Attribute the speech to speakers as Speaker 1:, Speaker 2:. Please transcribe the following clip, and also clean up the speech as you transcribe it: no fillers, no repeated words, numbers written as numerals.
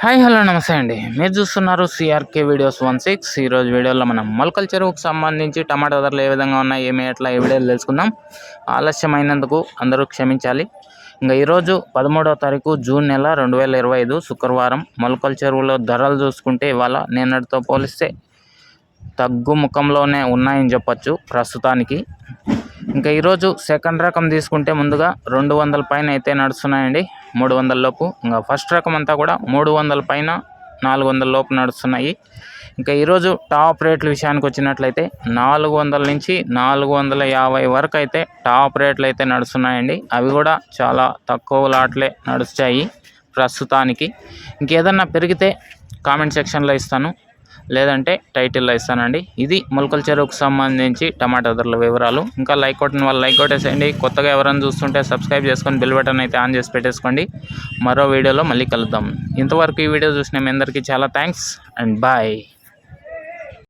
Speaker 1: Hi hello నమస్తే అండి. మీరు చూస్తున్నారు సిఆర్కే వీడియోస్ 16. ఈరోజు వీడియోలో మనం మొలకల చెరువుకు సంబంధించి టమాటా ధరలు ఏ విధంగా ఉన్నాయి, ఏమి ఎట్లా ఈ వీడియోలు తెలుసుకుందాం. ఆలస్యమైనందుకు అందరూ క్షమించాలి. ఇంకా ఈరోజు 13వ తారీఖు జూన్ నెల 2025 శుక్రవారం. మొలకల చెరువులో ధరలు చూసుకుంటే ఇవాళ నిన్నటితో పోలిస్తే తగ్గుముఖంలోనే ఉన్నాయని చెప్పొచ్చు ప్రస్తుతానికి. ఇంకా ఈరోజు సెకండ్ రకం తీసుకుంటే ముందుగా 200 పైన అయితే నడుస్తున్నాయండి, 300 లోపు. ఇంకా ఫస్ట్ రకం అంతా కూడా 300 పైన 400 లోపు నడుస్తున్నాయి. ఇంకా ఈరోజు టాప్ రేట్ల విషయానికి వచ్చినట్లయితే 400 నుంచి 450 వరకు అయితే టాప్ రేట్లు అయితే నడుస్తున్నాయండి. అవి కూడా చాలా తక్కువ లాట్లే నడుస్తాయి ప్రస్తుతానికి. ఇంకేదన్నా పెరిగితే కామెంట్ సెక్షన్లో ఇస్తాను, లేదంటే టైటిల్లో ఇస్తానండి. ఇది మొలకల చెరువుకు సంబంధించి టమాటా ధరల వివరాలు. ఇంకా లైక్ కొట్టిన వాళ్ళు లైక్ కొట్టేసేయండి. కొత్తగా ఎవరైనా చూస్తుంటే సబ్స్క్రైబ్ చేసుకొని బెల్ బటన్ అయితే ఆన్ చేసి పెట్టేసుకోండి. మరో వీడియోలో మళ్ళీ కలుద్దాం. ఇంతవరకు ఈ వీడియో చూసిన మీ అందరికీ చాలా థ్యాంక్స్ అండ్ బాయ్.